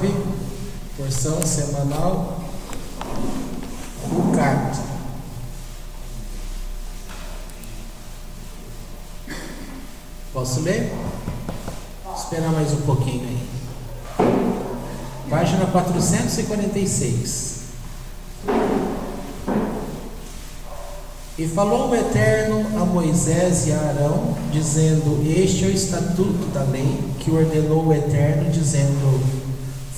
9, porção semanal, Rucato. Posso ler? Vou esperar mais um pouquinho aí. Página 446. E falou o Eterno a Moisés e a Arão, dizendo: Este é o estatuto da lei que ordenou o Eterno, dizendo: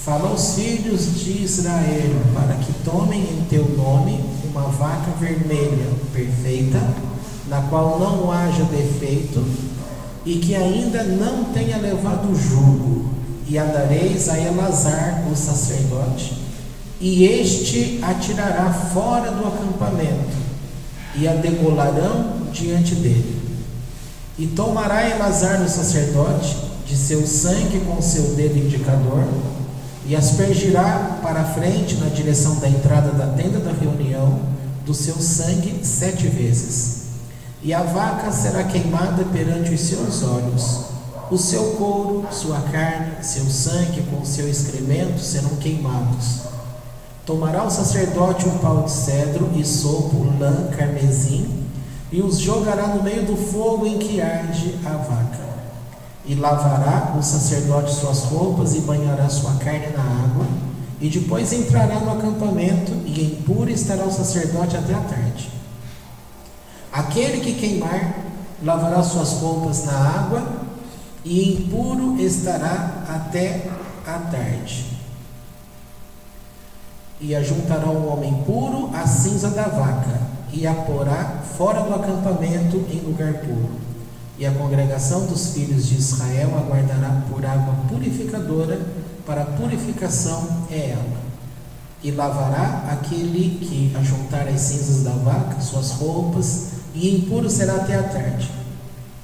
Fala aos filhos de Israel, para que tomem em teu nome uma vaca vermelha perfeita, na qual não haja defeito, e que ainda não tenha levado jugo, e a dareis a Elazar, o sacerdote, e este a tirará fora do acampamento, e a degolarão diante dele. E tomará Elazar, o sacerdote, de seu sangue com seu dedo indicador, e aspergirá para a frente, na direção da entrada da tenda da reunião, do seu sangue 7 vezes. E a vaca será queimada perante os seus olhos. O seu couro, sua carne, seu sangue com seu excremento serão queimados. Tomará o sacerdote um pau de cedro, isopo, lã, carmesim, e os jogará no meio do fogo em que arde a vaca. E lavará o sacerdote suas roupas e banhará sua carne na água, e depois entrará no acampamento, e impuro estará o sacerdote até a tarde. Aquele que queimar, lavará suas roupas na água, e impuro estará até a tarde. E ajuntará o homem puro à cinza da vaca, e a porá fora do acampamento em lugar puro. E a congregação dos filhos de Israel aguardará por água purificadora, para a purificação é ela. E lavará aquele que ajuntar as cinzas da vaca, suas roupas, e impuro será até a tarde.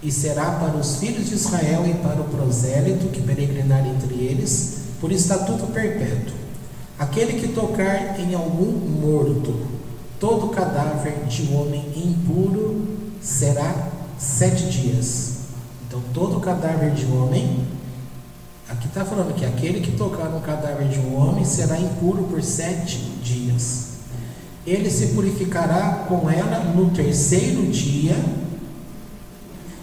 E será para os filhos de Israel e para o prosélito que peregrinar entre eles, por estatuto perpétuo. Aquele que tocar em algum morto, todo cadáver de homem impuro será 7 dias. Então, todo cadáver de homem, aqui está falando que aquele que tocar no cadáver de um homem será impuro por 7 dias. Ele se purificará com ela no 3º dia,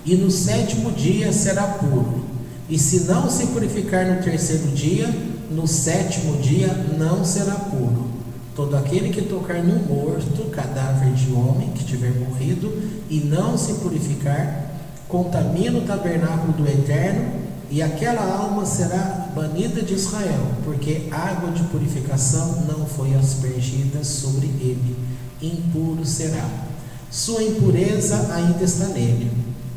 e no 7º dia será puro. E se não se purificar no 3º dia, no 7º dia não será puro. Todo aquele que tocar no morto, cadáver de homem que tiver morrido, e não se purificar, contamina o tabernáculo do Eterno, e aquela alma será banida de Israel, porque água de purificação não foi aspergida sobre ele. Impuro será. Sua impureza ainda está nele.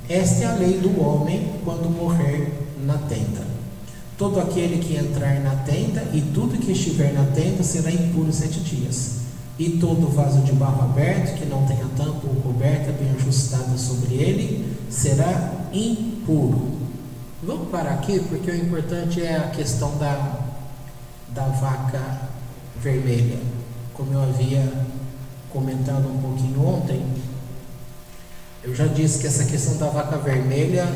Esta é a lei do homem quando morrer na tenda. Todo aquele que entrar na tenda e tudo que estiver na tenda será impuro 7 dias. E todo vaso de barro aberto, que não tenha tampa ou coberta bem ajustada sobre ele, será impuro. Vamos parar aqui, porque o importante é a questão da vaca vermelha. Como eu havia comentado um pouquinho ontem, eu já disse que essa questão da vaca vermelha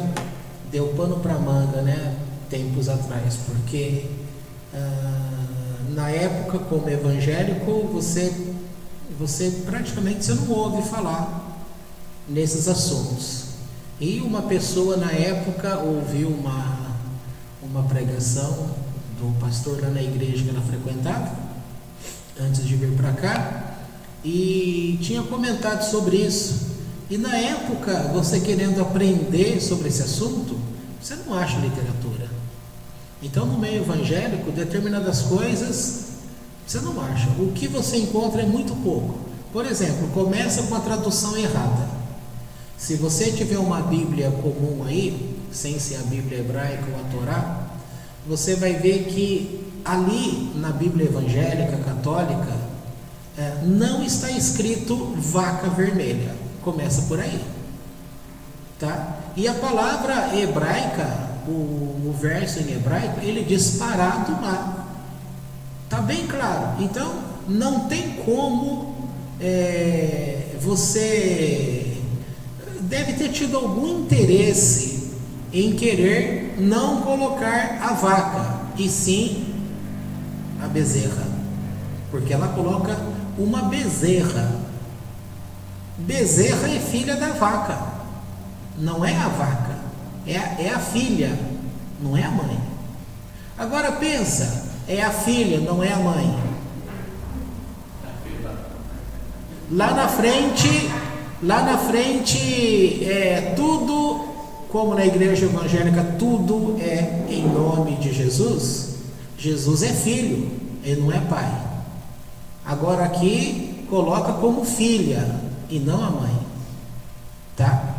deu pano para manga, né? Tempos atrás, porque na época, como evangélico, você praticamente não ouve falar nesses assuntos. E uma pessoa na época ouviu uma pregação do pastor lá na igreja que ela frequentava, antes de vir para cá, e tinha comentado sobre isso. E na época, você querendo aprender sobre esse assunto, você não acha literatura. Então, no meio evangélico, determinadas coisas você não acha. O que você encontra é muito pouco. Por exemplo, começa com a tradução errada. Se você tiver uma Bíblia comum aí, sem ser a Bíblia hebraica ou a Torá, você vai ver que ali na Bíblia evangélica, católica, não está escrito vaca vermelha. Começa por aí, tá? E a palavra hebraica, o verso em hebraico, ele diz parado lá, tá bem claro. Então não tem como você deve ter tido algum interesse em querer não colocar a vaca, e sim a bezerra, porque ela coloca uma bezerra. Bezerra é filha da vaca, não é a vaca, é a filha, não é a mãe. Agora pensa, é a filha, não é a mãe. Lá na frente é tudo, como na igreja evangélica, tudo é em nome de Jesus. Jesus é filho, ele não é pai. Agora aqui coloca como filha e não a mãe, tá?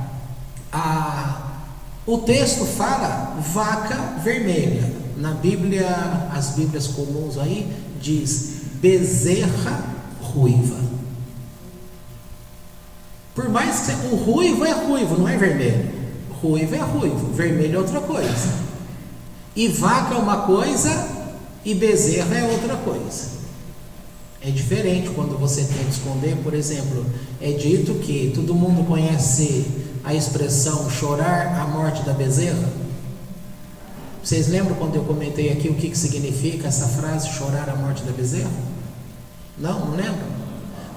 O texto fala vaca vermelha. Na Bíblia, as Bíblias comuns aí diz bezerra ruiva. Por mais que o ruivo é ruivo, não é vermelho. Ruivo é ruivo, vermelho é outra coisa. E vaca é uma coisa e bezerra é outra coisa. É diferente quando você tenta esconder. Por exemplo, é dito que todo mundo conhece a expressão chorar a morte da bezerra. Vocês lembram quando eu comentei aqui o que significa essa frase, chorar a morte da bezerra? Não lembram?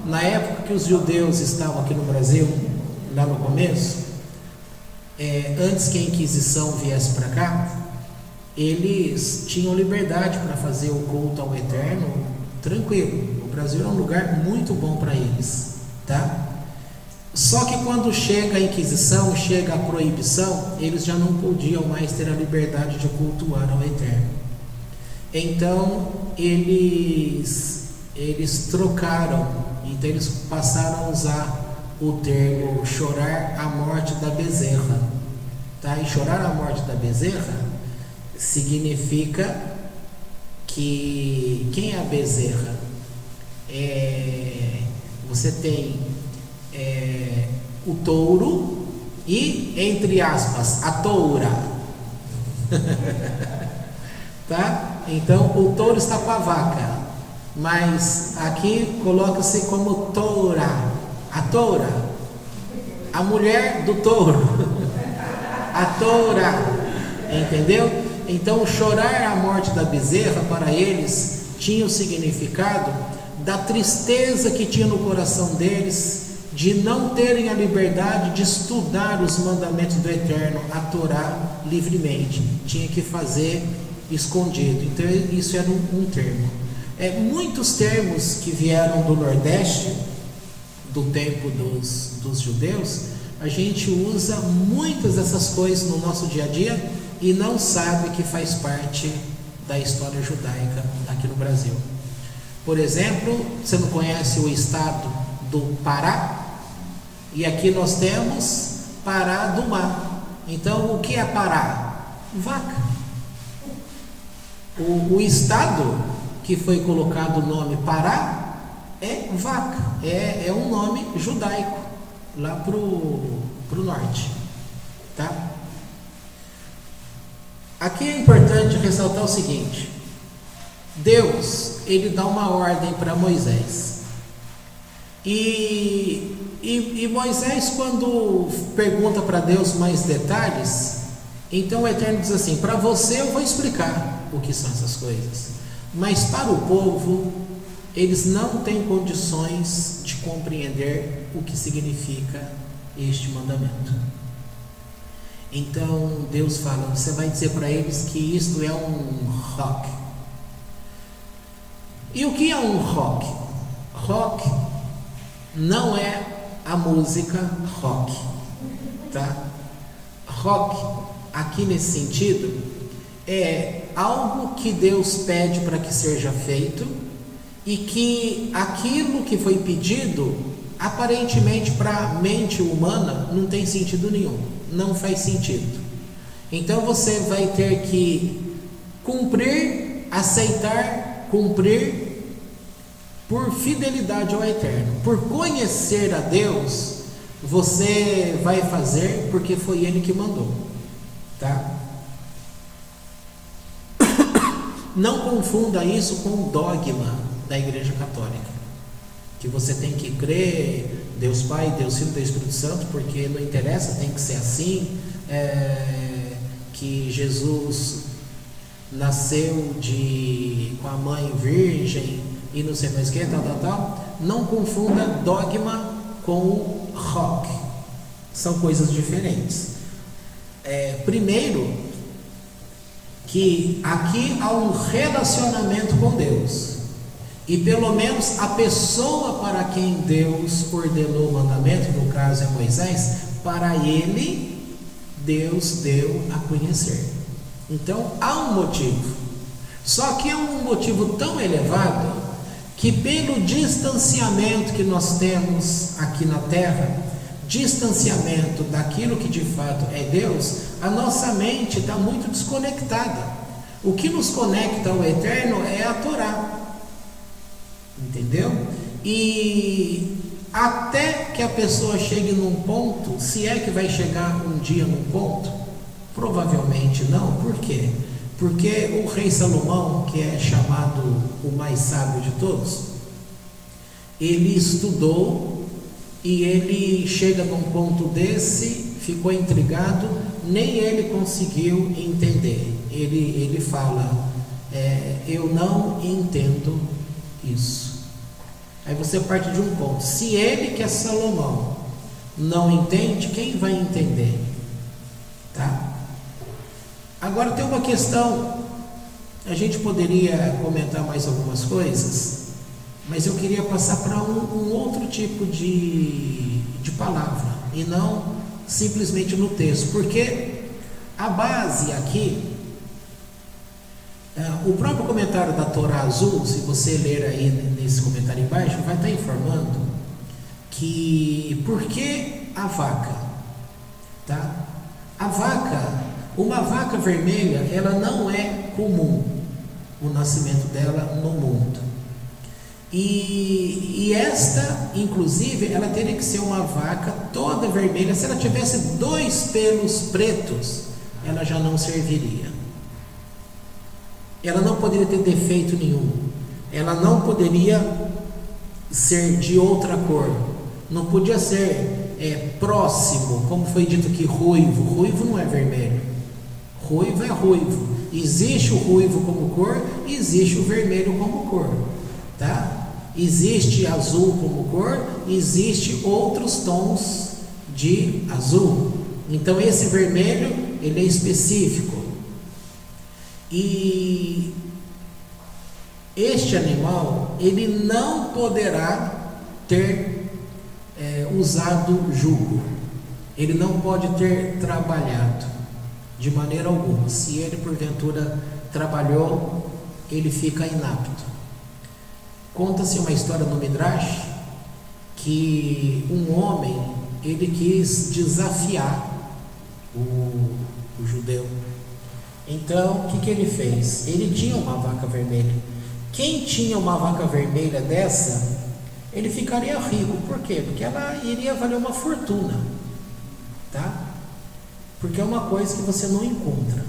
Na época que os judeus estavam aqui no Brasil, lá no começo, antes que a Inquisição viesse para cá, eles tinham liberdade para fazer o culto ao Eterno tranquilo. O Brasil é um lugar muito bom para eles, tá? Só que quando chega a Inquisição, chega a proibição, eles já não podiam mais ter a liberdade de cultuar ao Eterno. Então eles trocaram, então eles passaram a usar o termo chorar a morte da bezerra, tá? E chorar a morte da bezerra significa que quem é a bezerra? Você tem o touro e, entre aspas, a toura. Tá? Então o touro está com a vaca, mas aqui coloca-se como toura, a toura, a mulher do touro, a toura, entendeu? Então chorar a morte da bezerra para eles tinha o significado da tristeza que tinha no coração deles de não terem a liberdade de estudar os mandamentos do Eterno, a Torá, livremente. Tinha que fazer escondido. Então isso era um termo. Muitos termos que vieram do Nordeste, do tempo dos judeus, a gente usa muitas dessas coisas no nosso dia a dia e não sabe que faz parte da história judaica aqui no Brasil. Por exemplo, você não conhece o estado do Pará? E aqui nós temos Pará do Mar. Então, o que é Pará? Vaca. O estado que foi colocado o nome Pará é vaca. É um nome judaico lá pro norte, tá? Aqui é importante ressaltar o seguinte: Deus, ele dá uma ordem para Moisés. E Moisés, quando pergunta para Deus mais detalhes, então o Eterno diz assim: para você eu vou explicar o que são essas coisas, mas para o povo, eles não têm condições de compreender o que significa este mandamento. Então Deus fala: você vai dizer para eles que isto é um rock. E o que é um rock? Rock não é a música rock, tá? Rock, aqui nesse sentido, é algo que Deus pede para que seja feito e que aquilo que foi pedido, aparentemente para a mente humana, não tem sentido nenhum, não faz sentido. Então você vai ter que cumprir, aceitar, cumprir por fidelidade ao Eterno. Por conhecer a Deus, você vai fazer porque foi Ele que mandou, tá? Não confunda isso com o dogma da Igreja Católica, que você tem que crer Deus Pai, Deus Filho, Deus Espírito Santo, porque não interessa, tem que ser assim, que Jesus nasceu com a mãe virgem e não sei mais o que, tal. Não confunda dogma com o rock. São coisas diferentes. Primeiro, que aqui há um relacionamento com Deus. E pelo menos a pessoa para quem Deus ordenou o mandamento, no caso é Moisés, para ele, Deus deu a conhecer. Então há um motivo. Só que é um motivo tão elevado que, pelo distanciamento que nós temos aqui na terra, distanciamento daquilo que de fato é Deus, a nossa mente está muito desconectada. O que nos conecta ao eterno é a Torá. Entendeu? E até que a pessoa chegue num ponto, se é que vai chegar um dia num ponto, provavelmente não. Por quê? Porque o rei Salomão, que é chamado o mais sábio de todos, ele estudou e ele chega num ponto desse, ficou intrigado, nem ele conseguiu entender. Ele fala, eu não entendo isso. Aí você parte de um ponto. Se ele, que é Salomão, não entende, quem vai entender? Tá? Agora tem uma questão. A gente poderia comentar mais algumas coisas, mas eu queria passar para um outro tipo de palavra, e não simplesmente no texto, porque a base aqui, o próprio comentário da Torá Azul, se você ler aí nesse comentário embaixo, vai estar informando que por que a vaca, tá? A vaca, uma vaca vermelha, ela não é comum o nascimento dela no mundo. E esta, inclusive, ela teria que ser uma vaca toda vermelha. Se ela tivesse 2 pelos pretos, ela já não serviria. Ela não poderia ter defeito nenhum. Ela não poderia ser de outra cor. Não podia ser próximo, como foi dito aqui, ruivo. Ruivo não é vermelho. Ruivo é ruivo. Existe o ruivo como cor, existe o vermelho como cor, tá? Existe azul como cor, existe outros tons de azul. Então esse vermelho, ele é específico. E este animal, ele não poderá ter usado jugo. Ele não pode ter trabalhado de maneira alguma. Se ele porventura trabalhou, ele fica inapto. Conta-se uma história no Midrash que um homem, ele quis desafiar o judeu. Então, o que ele fez? Ele tinha uma vaca vermelha. Quem tinha uma vaca vermelha dessa, ele ficaria rico. Por quê? Porque ela iria valer uma fortuna, tá? Porque é uma coisa que você não encontra.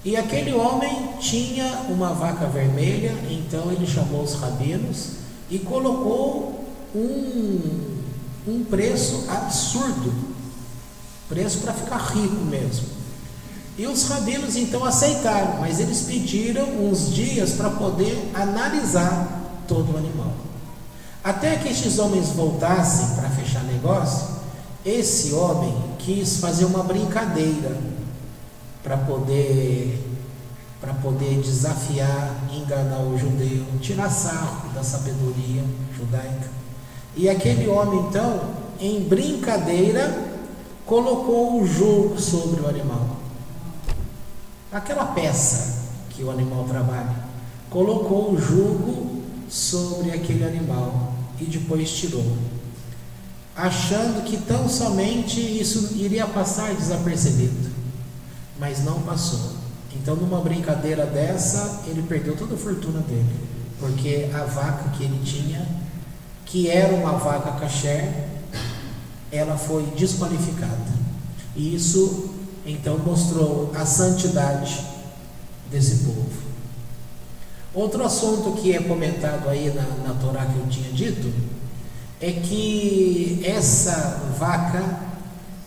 E aquele homem tinha uma vaca vermelha, então ele chamou os rabinos e colocou um preço absurdo, preço para ficar rico mesmo. E os rabinos então aceitaram, mas eles pediram uns dias para poder analisar todo o animal. Até que estes homens voltassem para fechar negócio, esse homem quis fazer uma brincadeira para poder desafiar, enganar o judeu, tirar sarro da sabedoria judaica. E aquele homem então, em brincadeira, colocou o jugo sobre o animal. Aquela peça que o animal trabalha, colocou o jugo sobre aquele animal e depois tirou, achando que tão somente isso iria passar desapercebido, mas não passou. Então, numa brincadeira dessa, ele perdeu toda a fortuna dele, porque a vaca que ele tinha, que era uma vaca kasher, ela foi desqualificada. E isso então mostrou a santidade desse povo. Outro assunto que é comentado aí na Torá que eu tinha dito é que essa vaca,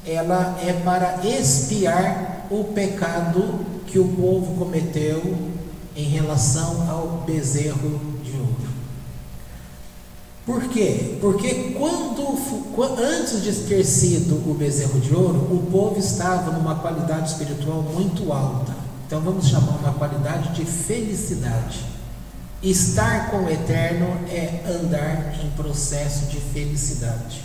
ela é para expiar o pecado que o povo cometeu em relação ao bezerro de ouro. Por quê? Porque antes de ter sido o bezerro de ouro, o povo estava numa qualidade espiritual muito alta. Então vamos chamar uma qualidade de felicidade. Estar com o Eterno é andar em processo de felicidade.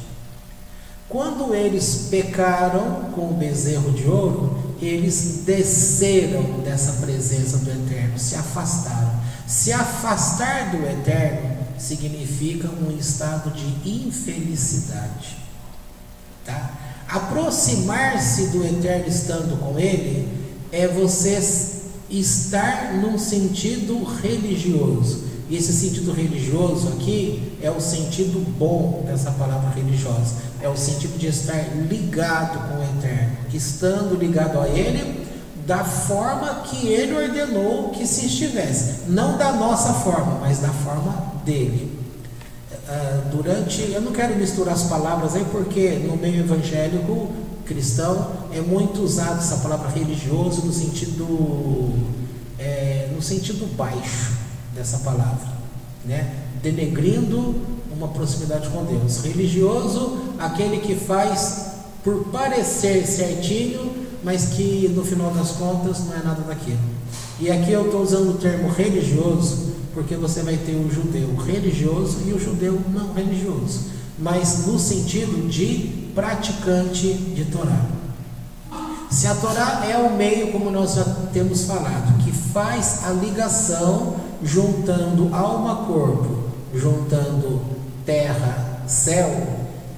Quando eles pecaram com o bezerro de ouro, eles desceram dessa presença do Eterno, se afastaram. Se afastar do Eterno significa um estado de infelicidade, tá? Aproximar-se do Eterno estando com Ele é você estar num sentido religioso. E esse sentido religioso aqui é o sentido bom dessa palavra religiosa. É o sentido de estar ligado com o Eterno, estando ligado a Ele da forma que Ele ordenou que se estivesse. Não da nossa forma, mas da forma dele. Eu não quero misturar as palavras aí, porque no meio evangélico cristão é muito usado essa palavra religioso no sentido baixo dessa palavra, né? Denegrindo uma proximidade com Deus. Religioso, aquele que faz por parecer certinho, mas que no final das contas não é nada daquilo. E aqui eu estou usando o termo religioso porque você vai ter o judeu religioso e o judeu não religioso, mas no sentido de praticante de Torá. Se a Torá é o meio, como nós já temos falado, que faz a ligação juntando alma, corpo, juntando terra, céu,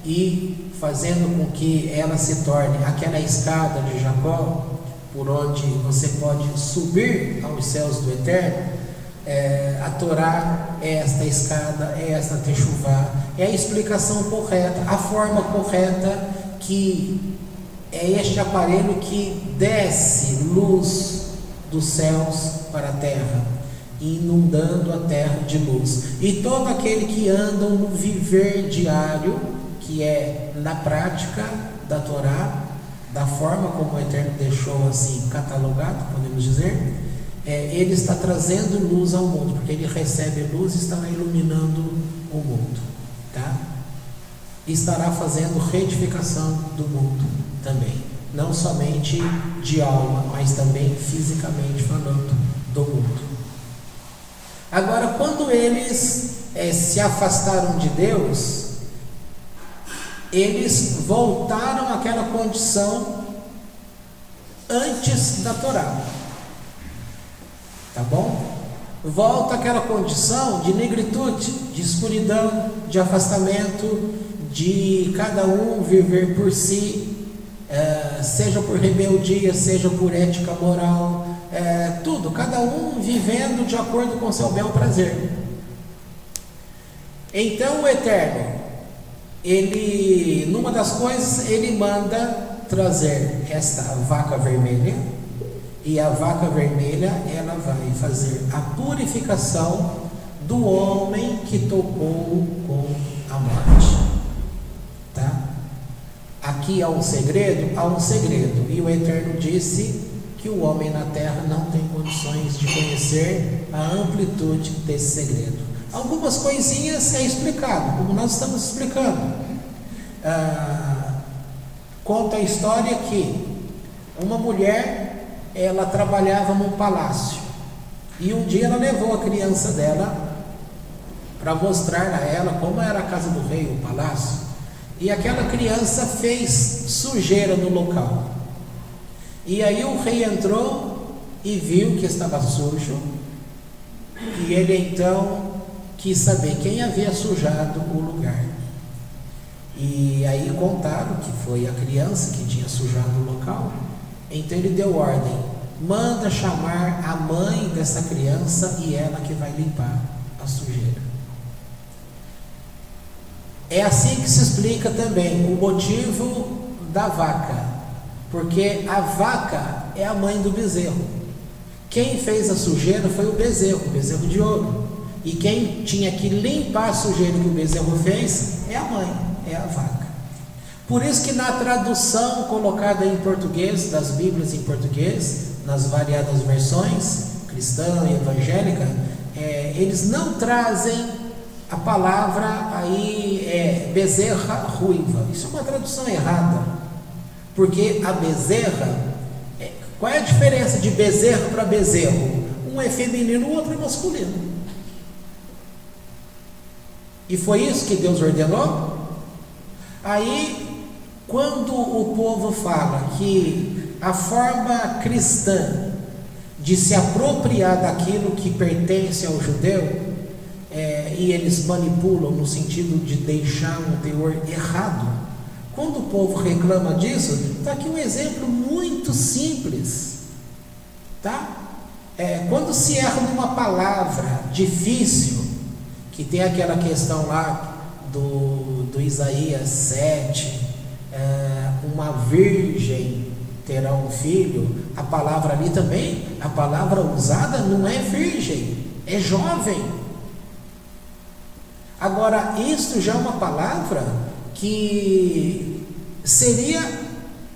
e fazendo com que ela se torne aquela escada de Jacó, por onde você pode subir aos céus do Eterno. A Torá é esta escada, é esta techuvá, é a explicação correta, a forma correta, que é este aparelho que desce luz dos céus para a terra, inundando a terra de luz. E todo aquele que anda no viver diário, que é na prática da Torá, da forma como o Eterno deixou assim catalogado, podemos dizer, ele está trazendo luz ao mundo, porque ele recebe luz e estará iluminando o mundo, tá? E estará fazendo retificação do mundo também, não somente de alma, mas também fisicamente falando do mundo. Agora, quando eles se afastaram de Deus, eles voltaram àquela condição antes da Torá. Tá bom? Volta àquela condição de negritude, de escuridão, de afastamento, de cada um viver por si, seja por rebeldia, seja por ética moral, tudo, cada um vivendo de acordo com seu bel prazer. Então o Eterno, ele, numa das coisas, ele manda trazer esta vaca vermelha. E a vaca vermelha, ela vai fazer a purificação do homem que tocou com a morte. Tá? Aqui há um segredo? Há um segredo. E o Eterno disse que o homem na terra não tem condições de conhecer a amplitude desse segredo. Algumas coisinhas é explicado, como nós estamos explicando. Conta a história que uma mulher, ela trabalhava num palácio, e um dia ela levou a criança dela para mostrar a ela como era a casa do rei, o palácio, e aquela criança fez sujeira no local. E aí o rei entrou e viu que estava sujo, e ele então quis saber quem havia sujado o lugar. E aí contaram que foi a criança que tinha sujado o local. Então ele deu ordem: manda chamar a mãe dessa criança e ela que vai limpar a sujeira. É assim que se explica também o motivo da vaca, porque a vaca é a mãe do bezerro. Quem fez a sujeira foi o bezerro de ouro. E quem tinha que limpar a sujeira que o bezerro fez é a mãe, é a vaca. Por isso que na tradução colocada em português, das Bíblias em português, nas variadas versões, cristã e evangélica, eles não trazem a palavra aí, bezerra ruiva. Isso é uma tradução errada, porque a bezerra, qual é a diferença de bezerro para bezerro? Um é feminino, o outro é masculino. E foi isso que Deus ordenou? Aí, quando o povo fala que a forma cristã de se apropriar daquilo que pertence ao judeu, e eles manipulam no sentido de deixar um teor errado, quando o povo reclama disso, está aqui um exemplo muito simples, tá? Quando se erra numa palavra difícil, que tem aquela questão lá do Isaías 7, uma virgem terá um filho, a palavra ali também, a palavra usada não é virgem, é jovem. Agora, isto já é uma palavra que seria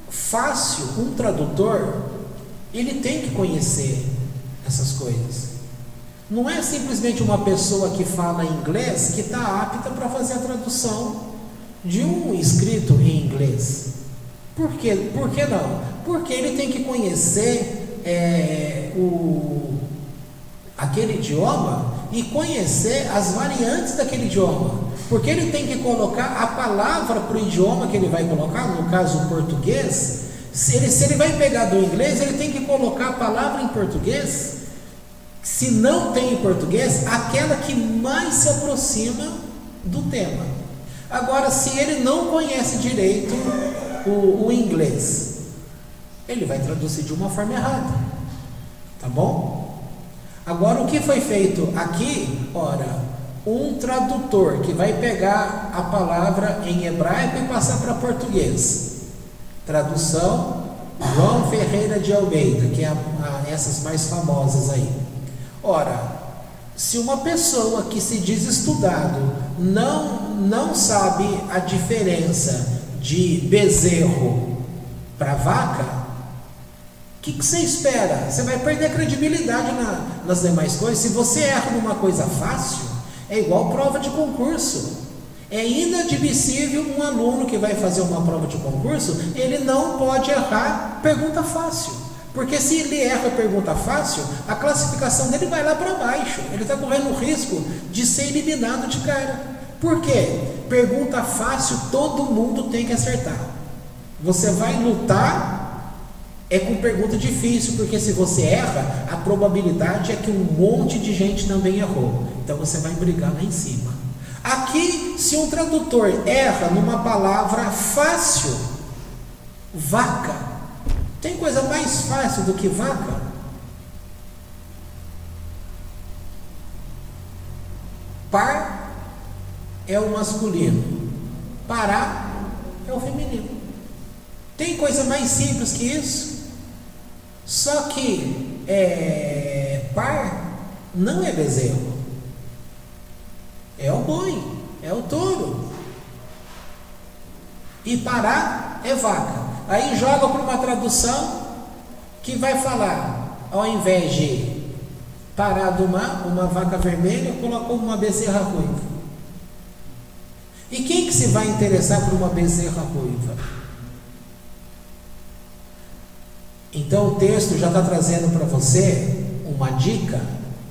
fácil, um tradutor, ele tem que conhecer essas coisas. Não é simplesmente uma pessoa que fala inglês que está apta para fazer a tradução de um escrito em inglês. Por quê? Por que não? Porque ele tem que conhecer aquele idioma e conhecer as variantes daquele idioma. Porque ele tem que colocar a palavra para o idioma que ele vai colocar, no caso o português. Se ele vai pegar do inglês, ele tem que colocar a palavra em português. Se não tem em português, aquela que mais se aproxima do tema. Agora, se ele não conhece direito o inglês, ele vai traduzir de uma forma errada, tá bom? Agora, o que foi feito aqui? Ora, um tradutor que vai pegar a palavra em hebraico e passar para português. Tradução João Ferreira de Almeida, que é essas mais famosas aí. Ora, se uma pessoa que se diz estudado não sabe a diferença de bezerro para vaca, o que você espera? Você vai perder credibilidade nas demais coisas. Se você erra numa coisa fácil, é igual prova de concurso. É inadmissível um aluno que vai fazer uma prova de concurso, ele não pode errar pergunta fácil. Porque se ele erra pergunta fácil, a classificação dele vai lá para baixo. Ele está correndo o risco de ser eliminado de cara. Por quê? Pergunta fácil todo mundo tem que acertar. Você vai lutar com pergunta difícil, porque se você erra, a probabilidade é que um monte de gente também errou. Então você vai brigar lá em cima. Aqui, se um tradutor erra numa palavra fácil, vaca, tem coisa mais fácil do que vaca? Par é o masculino, pará é o feminino. Tem coisa mais simples que isso? Só que par não é bezerro, é o boi, é o touro, e pará é vaca. Aí joga para uma tradução que vai falar, ao invés de pará do mar, uma vaca vermelha, colocou uma bezerra ruiva. E quem que se vai interessar por uma bezerra ruiva? Então o texto já está trazendo para você uma dica,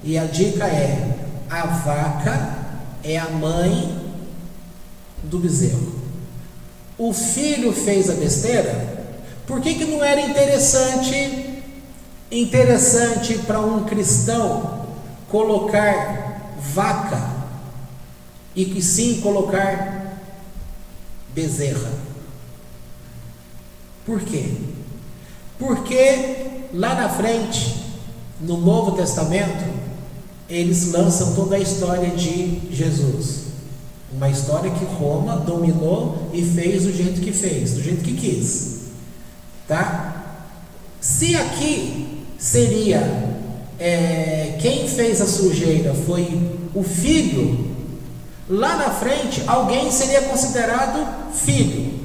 e a dica é: a vaca é a mãe do bezerro. O filho fez a besteira. Por que não era interessante para um cristão colocar vaca e que sim colocar bezerra? Por quê? Porque lá na frente, no Novo Testamento, eles lançam toda a história de Jesus. Uma história que Roma dominou e fez do jeito que fez, do jeito que quis, tá? Se aqui seria quem fez a sujeira foi o filho, lá na frente alguém seria considerado filho.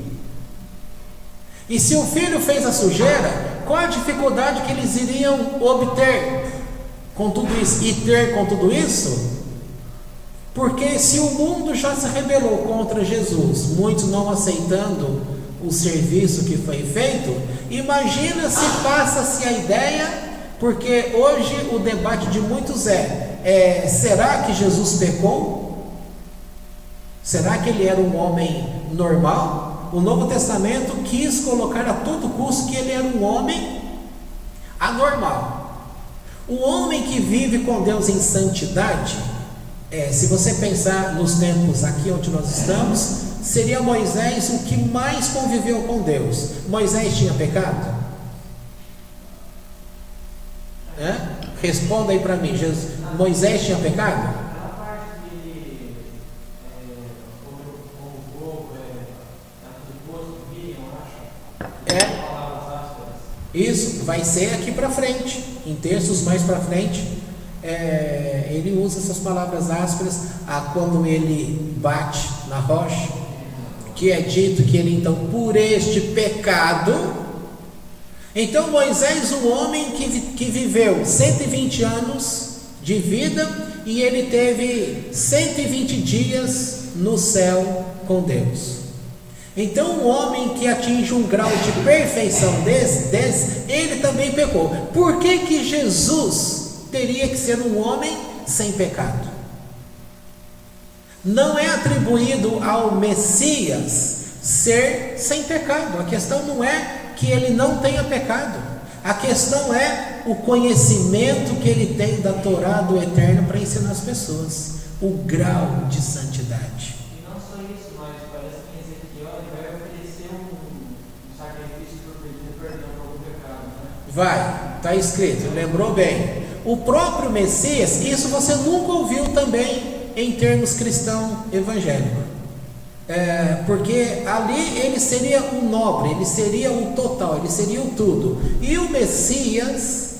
E se o filho fez a sujeira, qual a dificuldade que eles iriam obter com tudo isso e ter com tudo isso? Porque se o mundo já se rebelou contra Jesus, muitos não aceitando o serviço que foi feito, imagina se passa-se a ideia, porque hoje o debate de muitos será que Jesus pecou? Será que ele era um homem normal? O Novo Testamento quis colocar a todo custo que ele era um homem anormal. O homem que vive com Deus em santidade, se você pensar nos tempos aqui onde nós estamos, seria Moisés o que mais conviveu com Deus. Moisés tinha pecado? Responda aí para mim, Moisés tinha pecado? Isso vai ser aqui para frente, em textos mais para frente. Ele usa essas palavras ásperas quando ele bate na rocha, que é dito que ele então, por este pecado. Então Moisés, um homem que viveu 120 anos de vida, e ele teve 120 dias no céu com Deus. Então um homem que atinge um grau de perfeição desse, ele também pecou. Por que Jesus teria que ser um homem sem pecado? Não é atribuído ao Messias ser sem pecado. A questão não é que ele não tenha pecado, a questão é o conhecimento que ele tem da Torá do Eterno para ensinar as pessoas, o grau de santidade. E não só isso, mas parece que em Ezequiel ele vai oferecer um sacrifício por pedir perdão por algum pecado, né? Vai, está escrito, lembrou bem. O próprio Messias, isso você nunca ouviu também em termos cristão evangélico, porque ali ele seria um nobre, ele seria o total, ele seria o tudo. E o Messias,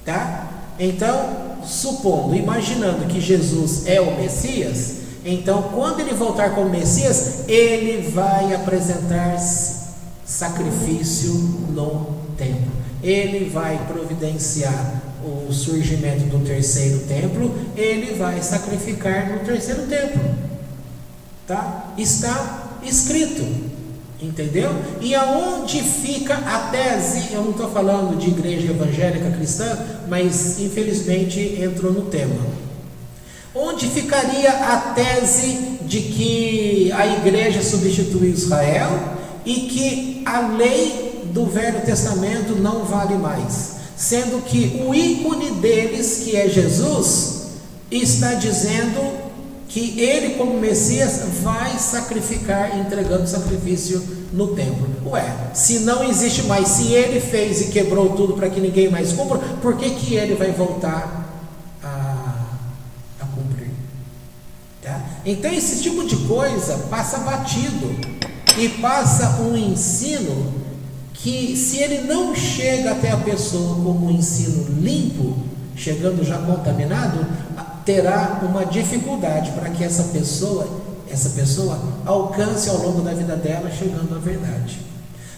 tá? Então, supondo, imaginando que Jesus é o Messias, então quando ele voltar como Messias, ele vai apresentar sacrifício no templo. Ele vai providenciar o surgimento do terceiro templo, ele vai sacrificar no terceiro templo, tá? Está escrito, entendeu? E aonde fica a tese? Eu não estou falando de igreja evangélica cristã, mas infelizmente entrou no tema. Onde ficaria a tese de que a igreja substituiu Israel e que a lei do Velho Testamento não vale mais, sendo que o ícone deles, que é Jesus, está dizendo que ele, como Messias, vai sacrificar, entregando sacrifício no templo. Se não existe mais, se ele fez e quebrou tudo para que ninguém mais cumpra, por que ele vai voltar a cumprir? Tá? Então esse tipo de coisa passa batido, e passa um ensino que, se ele não chega até a pessoa como um ensino limpo, chegando já contaminado, terá uma dificuldade para que essa pessoa alcance ao longo da vida dela, chegando à verdade.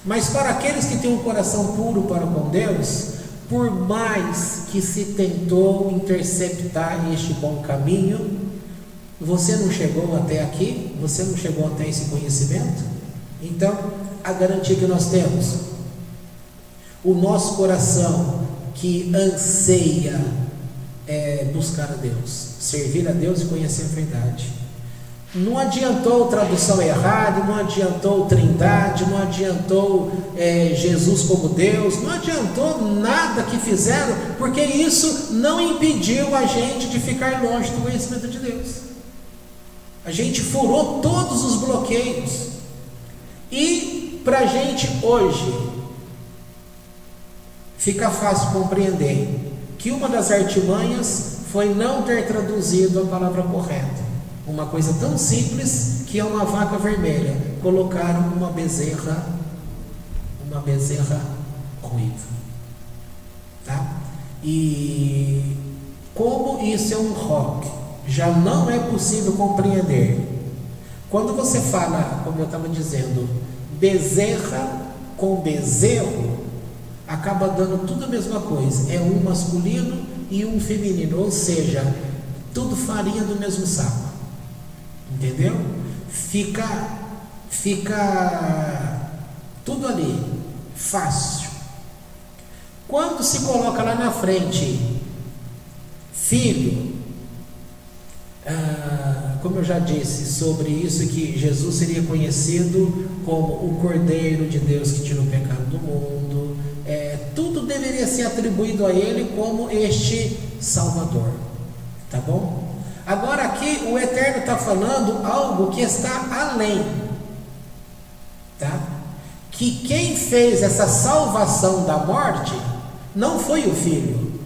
Mas para aqueles que têm um coração puro para com Deus, por mais que se tentou interceptar este bom caminho, você não chegou até aqui, você não chegou até esse conhecimento. Então, a garantia que nós temos, o nosso coração que anseia buscar a Deus, servir a Deus e conhecer a verdade. Não adiantou tradução errada, não adiantou trindade, não adiantou Jesus como Deus, não adiantou nada que fizeram, porque isso não impediu a gente de ficar longe do conhecimento de Deus. A gente furou todos os bloqueios. E para a gente hoje fica fácil compreender que uma das artimanhas foi não ter traduzido a palavra correta. Uma coisa tão simples que é uma vaca vermelha, colocaram uma bezerra ruiva, tá? E como isso é um rock, já não é possível compreender. Quando você fala, como eu estava dizendo, bezerra com bezerro, acaba dando tudo a mesma coisa. É um masculino e um feminino, ou seja, tudo farinha do mesmo saco. Entendeu? Fica tudo ali, fácil. Quando se coloca lá na frente, filho, como eu já disse sobre isso, que Jesus seria conhecido como o Cordeiro de Deus que tira o pecado do mundo, tudo deveria ser atribuído a ele como este Salvador, tá bom? Agora aqui o Eterno está falando algo que está além, tá? Que quem fez essa salvação da morte não foi o filho,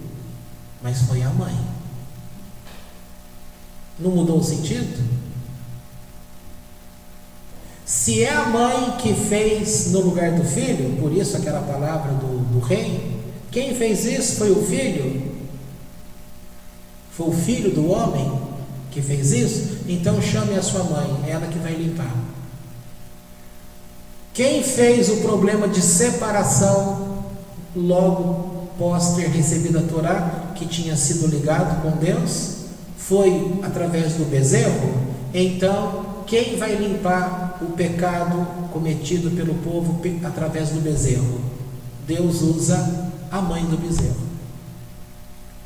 mas foi a mãe. Não mudou o sentido? Se é a mãe que fez no lugar do filho, por isso aquela palavra do rei, quem fez isso foi o filho? Foi o filho do homem que fez isso? Então chame a sua mãe, ela que vai limpar. Quem fez o problema de separação logo após ter recebido a Torá, que tinha sido ligado com Deus, foi através do bezerro? Então quem vai limpar o pecado cometido pelo povo através do bezerro? Deus usa a mãe do bezerro,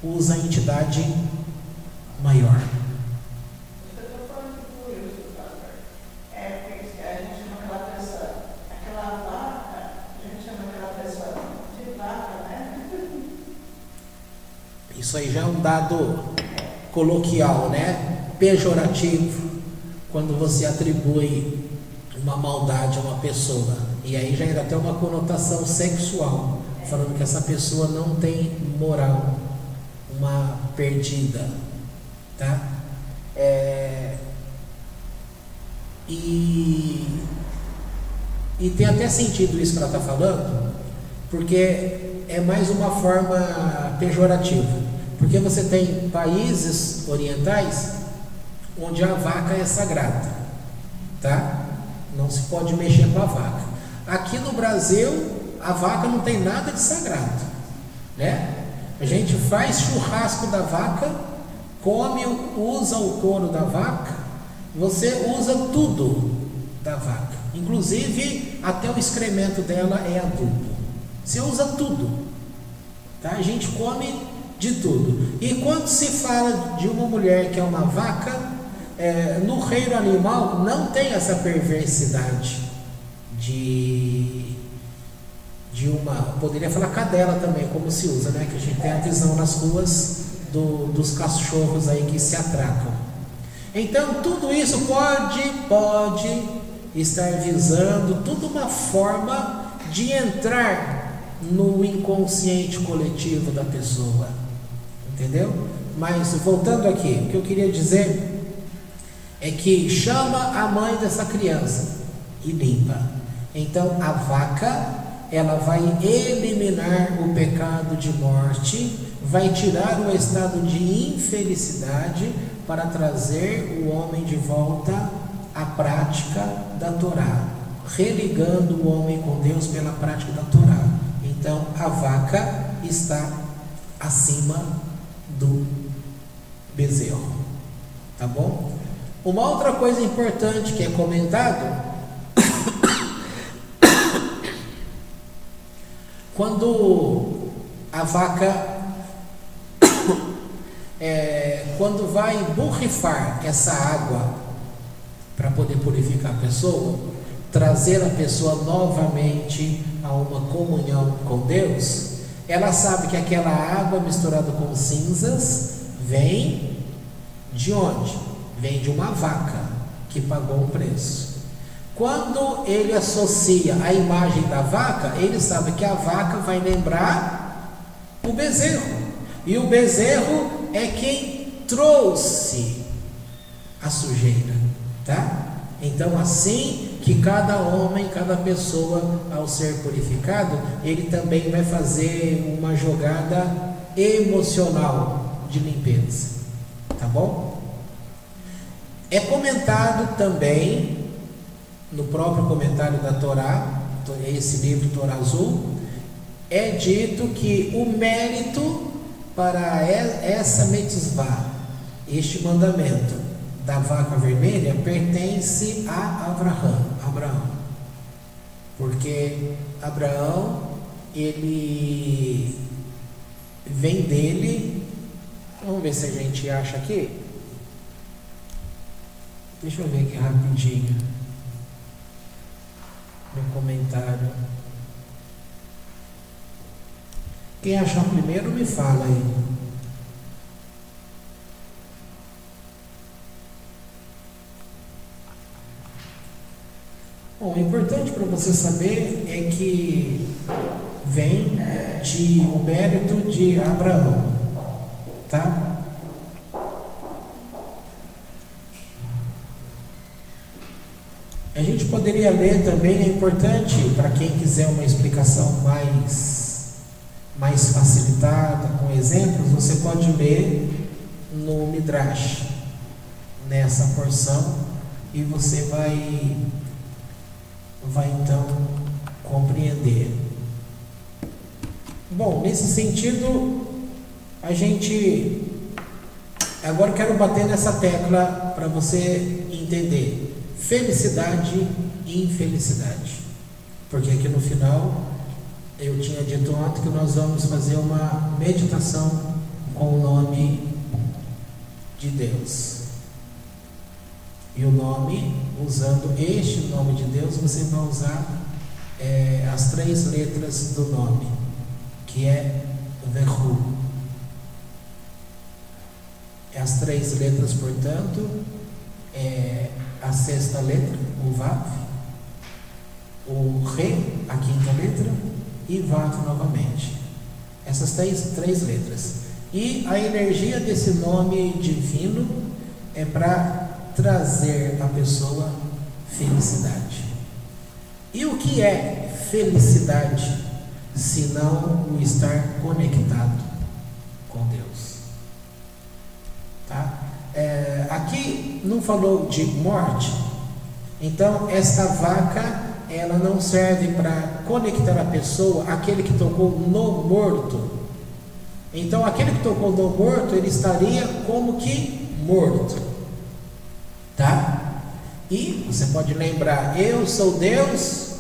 usa a entidade maior. Isso aí já é um dado coloquial, né? Pejorativo, quando você atribui uma maldade a uma pessoa, e aí já ainda tem uma conotação sexual, falando que essa pessoa não tem moral, uma perdida, tá? E tem até sentido isso que ela está falando, porque é mais uma forma pejorativa, porque você tem países orientais onde a vaca é sagrada, tá? Não se pode mexer com a vaca. Aqui no Brasil a vaca não tem nada de sagrado, né? A gente faz churrasco da vaca, come, usa o couro da vaca, você usa tudo da vaca, inclusive até o excremento dela é adubo. Você usa tudo, tá? A gente come de tudo. E quando se fala de uma mulher que é uma vaca, no reino animal não tem essa perversidade de uma, poderia falar cadela também, como se usa, né? Que a gente tem a visão nas ruas dos cachorros aí que se atracam. Então tudo isso pode estar visando tudo uma forma de entrar no inconsciente coletivo da pessoa, entendeu? Mas voltando aqui, o que eu queria dizer é que chama a mãe dessa criança e limpa. Então a vaca, ela vai eliminar o pecado de morte, vai tirar o estado de infelicidade para trazer o homem de volta à prática da Torá, religando o homem com Deus pela prática da Torá. Então a vaca está acima do bezerro, tá bom? Uma outra coisa importante que é comentado, quando a vaca quando vai borrifar essa água para poder purificar a pessoa, trazer a pessoa novamente a uma comunhão com Deus, ela sabe que aquela água misturada com cinzas vem de onde? Vem de uma vaca que pagou um preço. Quando ele associa a imagem da vaca, ele sabe que a vaca vai lembrar o bezerro, e o bezerro é quem trouxe a sujeira, tá? Então assim que cada homem, cada pessoa, ao ser purificado, ele também vai fazer uma jogada emocional de limpeza, tá bom? É comentado também no próprio comentário da Torá esse livro Torá Azul, é dito que o mérito para essa mitzvah, este mandamento da vaca vermelha, pertence a Abraão, porque Abraão, ele vem dele. Vamos ver se a gente acha aqui. Deixa eu ver aqui rapidinho no comentário. Quem achar primeiro me fala aí. Bom, o importante para você saber é que vem o mérito de Abraão, tá? A gente poderia ler também, é importante para quem quiser uma explicação mais facilitada, com exemplos, você pode ler no Midrash, nessa porção, e você vai então compreender. Bom, nesse sentido, a gente agora quero bater nessa tecla para você entender felicidade e infelicidade, porque aqui no final eu tinha dito ontem que nós vamos fazer uma meditação com o nome de Deus. E o nome, usando este nome de Deus, você vai usar as 3 letras do nome, que é Vehu. As 3 letras, portanto, a 6ª letra, o Vav, o Re, a 5ª letra, e Vav novamente. Essas 3 letras. E a energia desse nome divino é para trazer à pessoa felicidade. E o que é felicidade, se não o estar conectado com Deus? Tá? Aqui não falou de morte, então esta vaca, ela não serve para conectar a pessoa, aquele que tocou no morto. Então aquele que tocou no morto, ele estaria como que morto, tá? E você pode lembrar, eu sou Deus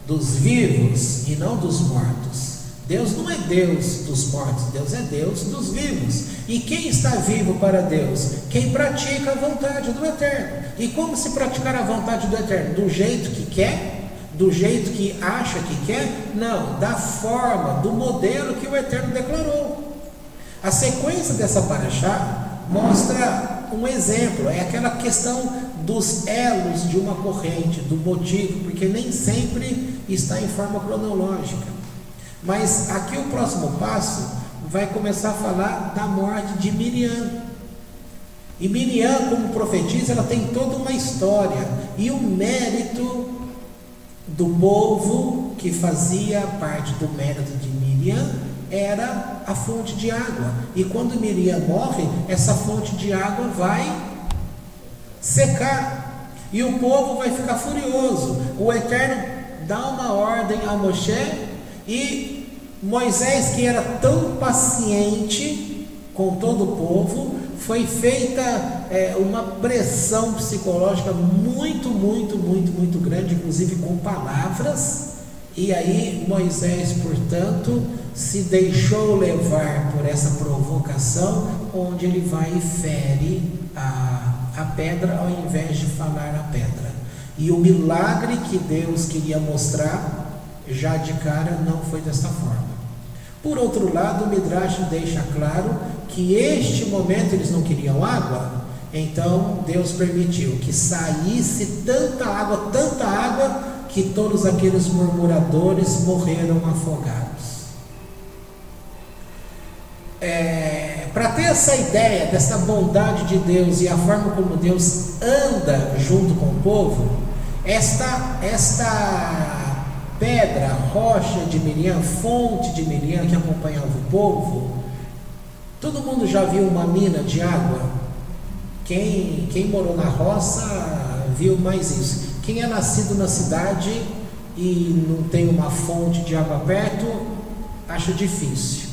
dos vivos e não dos mortos. Deus não é Deus dos mortos, Deus é Deus dos vivos. E quem está vivo para Deus? Quem pratica a vontade do Eterno. E como se praticar a vontade do Eterno? Do jeito que quer? Do jeito que acha que quer? Não, da forma, do modelo que o Eterno declarou. A sequência dessa paraxá mostra um exemplo, é aquela questão dos elos de uma corrente, do motivo, porque nem sempre está em forma cronológica. Mas aqui o próximo passo vai começar a falar da morte de Miriam. E Miriam, como profetisa, ela tem toda uma história, e o mérito do povo que fazia parte do mérito de Miriam era a fonte de água. E quando Miriam morre, essa fonte de água vai secar, e o povo vai ficar furioso. O Eterno dá uma ordem a Moshe, e Moisés, que era tão paciente com todo o povo, foi feita uma pressão psicológica muito grande, inclusive com palavras. E aí Moisés, portanto, se deixou levar por essa provocação, onde ele vai e fere a pedra ao invés de falar a pedra. E o milagre que Deus queria mostrar, já de cara, não foi desta forma. Por outro lado, o Midrash deixa claro que este momento eles não queriam água, então Deus permitiu que saísse tanta água, que todos aqueles murmuradores morreram afogados. Para ter essa ideia dessa bondade de Deus e a forma como Deus anda junto com o povo, esta pedra, rocha de Miriam, fonte de Miriam que acompanhava o povo, todo mundo já viu uma mina de água? Quem morou na roça viu mais isso. Quem é nascido na cidade e não tem uma fonte de água perto, acho difícil,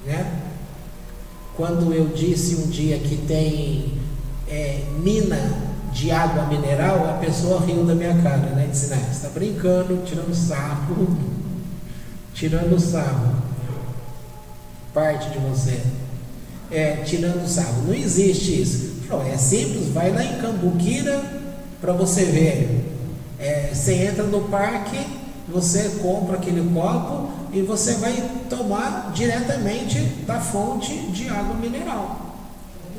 né? Quando eu disse um dia que tem mina de água mineral, a pessoa riu da minha cara, né? Disse, né, você está brincando, tirando sarro, parte de você, tirando sarro, não existe isso. Falou, é simples, vai lá em Cambuquira para você ver. Você entra no parque, você compra aquele copo e você vai tomar diretamente da fonte de água mineral,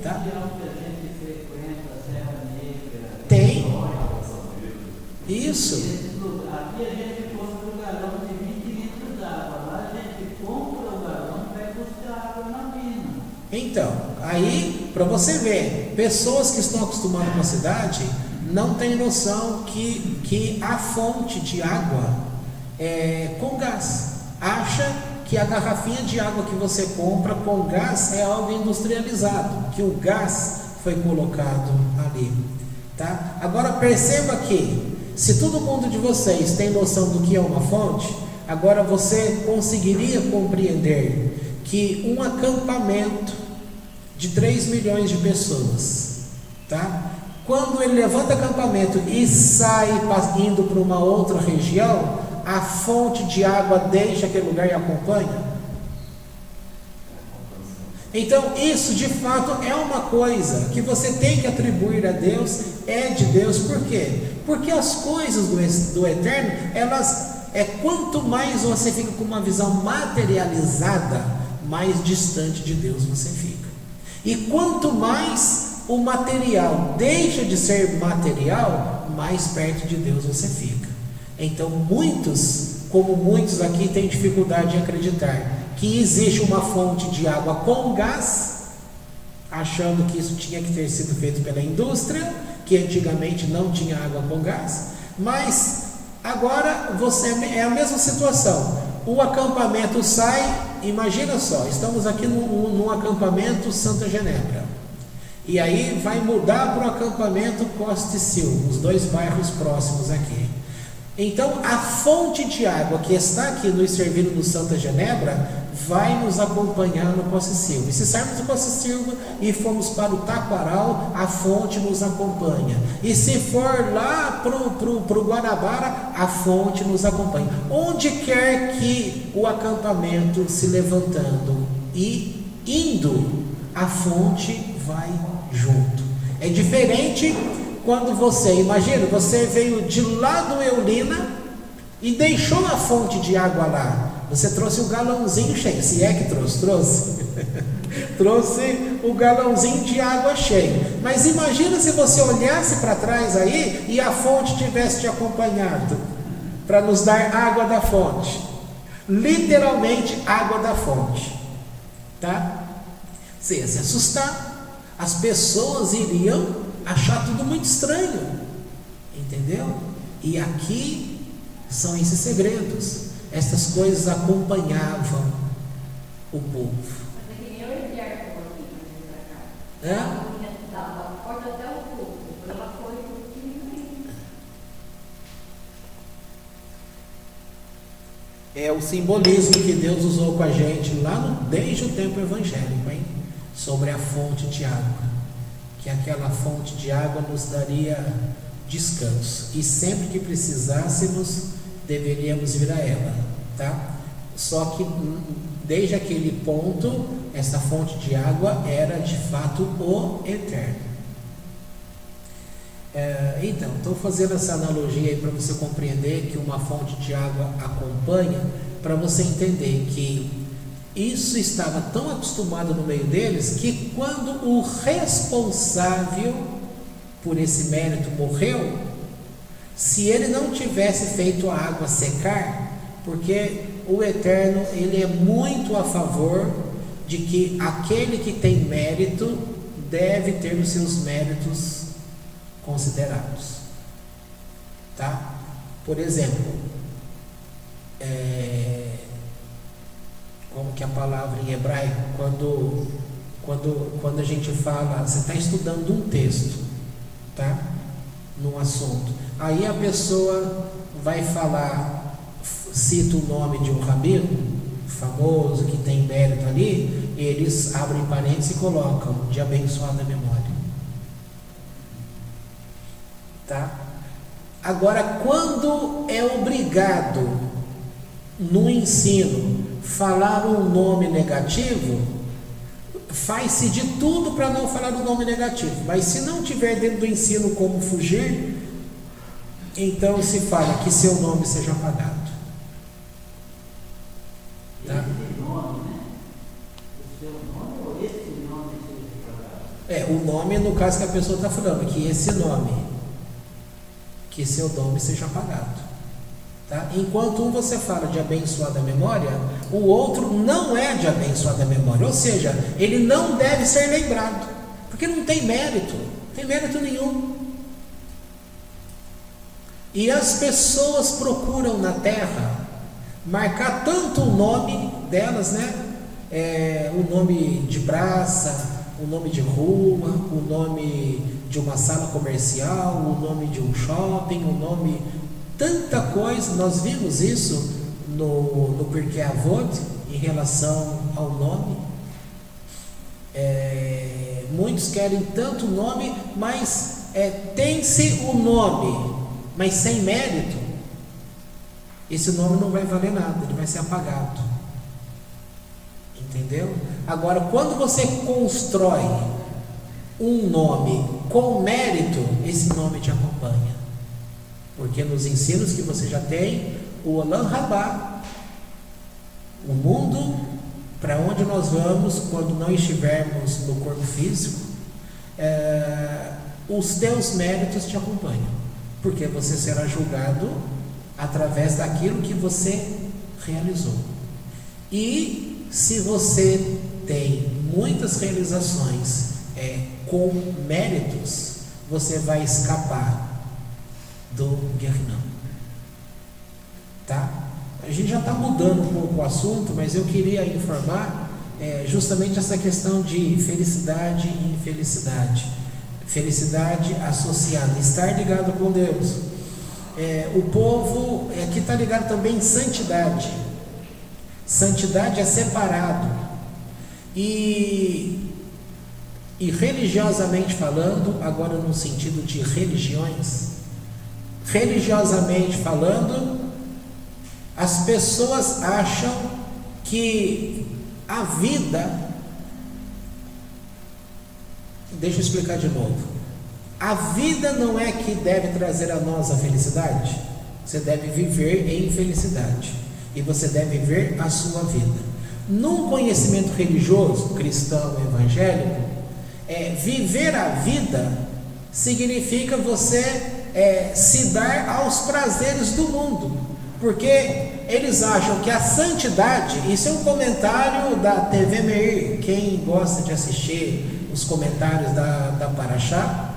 tá? Tem isso. Aqui a gente compra um galão de 20 litros d'água, lá a gente compra o galão e vai buscar água na mina. Então, aí para você ver, pessoas que estão acostumadas com a cidade não têm noção que a fonte de água é com gás. Acha que a garrafinha de água que você compra com gás é algo industrializado, que o gás foi colocado ali, tá? Agora perceba que se todo mundo de vocês tem noção do que é uma fonte, agora você conseguiria compreender que um acampamento de 3 milhões de pessoas, tá? Quando ele levanta acampamento e sai indo para uma outra região, a fonte de água deixa aquele lugar e acompanha. Então isso de fato é uma coisa que você tem que atribuir a Deus, é de Deus. Por quê? Porque as coisas do eterno, elas quanto mais você fica com uma visão materializada, mais distante de Deus você fica. E quanto mais o material deixa de ser material, mais perto de Deus você fica. Então muitos aqui têm dificuldade em acreditar que existe uma fonte de água com gás, achando que isso tinha que ter sido feito pela indústria, que antigamente não tinha água com gás. Mas agora é a mesma situação. O acampamento sai, imagina só, estamos aqui num acampamento Santa Genebra, e aí vai mudar para o acampamento Costa e Silva, os 2 bairros próximos aqui. Então a fonte de água que está aqui nos servindo no Santa Genebra vai nos acompanhar no Costa e Silva. E se sairmos do Costa e Silva e formos para o Taquaral, a fonte nos acompanha. E se for lá para o Guanabara, a fonte nos acompanha. Onde quer que o acampamento se levantando e indo, a fonte vai junto. É diferente quando imagina, você veio de lá do Eulina e deixou a fonte de água lá. Você trouxe um galãozinho cheio, se é que trouxe trouxe o galãozinho de água cheio. Mas imagina se você olhasse para trás aí e a fonte tivesse te acompanhado para nos dar água da fonte, literalmente água da fonte, tá? Você ia se assustar, as pessoas iriam achar tudo muito estranho, entendeu? E aqui são esses segredos. Essas coisas acompanhavam o povo. Mas é que nem eu enviar com a da porta até o povo, ela foi pequenininha. É o simbolismo que Deus usou com a gente lá desde o tempo evangélico, hein? Sobre a fonte de água, que aquela fonte de água nos daria descanso, e sempre que precisássemos deveríamos vir a ela, tá? Só que desde aquele ponto, essa fonte de água era de fato o eterno. Então, estou fazendo essa analogia aí para você compreender que uma fonte de água acompanha, para você entender que isso estava tão acostumado no meio deles, que quando o responsável por esse mérito morreu, se ele não tivesse feito a água secar, porque o Eterno, ele é muito a favor de que aquele que tem mérito deve ter os seus méritos considerados, tá? Por exemplo, como que é a palavra em hebraico, quando a gente fala, você está estudando um texto, tá? Num assunto, aí a pessoa vai falar, cita o nome de um rabino famoso que tem mérito ali, eles abrem parênteses e colocam de abençoada memória. Tá? Agora, quando é obrigado no ensino falar um nome negativo, faz-se de tudo para não falar do nome negativo, mas se não tiver dentro do ensino como fugir, então se fala que seu nome seja apagado. Tá? Esse nome, né? O seu nome ou esse nome seja apagado? O nome, no caso que a pessoa está falando, que esse nome, que seu nome seja apagado. Tá? Enquanto um você fala de abençoada memória, o outro não é de abençoada memória, ou seja, ele não deve ser lembrado, porque não tem mérito nenhum. E as pessoas procuram na terra marcar tanto o nome delas, né? O nome de praça, o nome de rua, o nome de uma sala comercial, o nome de um shopping, o nome, tanta coisa. Nós vimos isso no Pirkei Avot em relação ao nome. Muitos querem tanto nome, mas tem-se o nome, mas sem mérito, esse nome não vai valer nada, ele vai ser apagado. Entendeu? Agora, quando você constrói um nome com mérito, esse nome te acompanha. Porque nos ensinos que você já tem, o Olam Rabá, o mundo para onde nós vamos quando não estivermos no corpo físico, os teus méritos te acompanham, porque você será julgado através daquilo que você realizou. E se você tem muitas realizações com méritos, você vai escapar do Guerrinão. Tá? A gente já está mudando um pouco o assunto, mas eu queria informar justamente essa questão de felicidade e infelicidade. Felicidade associada, estar ligado com Deus. O povo aqui está ligado também em santidade. Santidade é separado. E religiosamente falando, agora no sentido de religiões, religiosamente falando, as pessoas acham que a vida, deixa eu explicar de novo, a vida não é que deve trazer a nós a felicidade. Você deve viver em felicidade e você deve viver a sua vida. Num conhecimento religioso, cristão, evangélico, viver a vida significa você se dar aos prazeres do mundo, porque eles acham que a santidade, isso é um comentário da TV Meir, quem gosta de assistir os comentários da Parashá,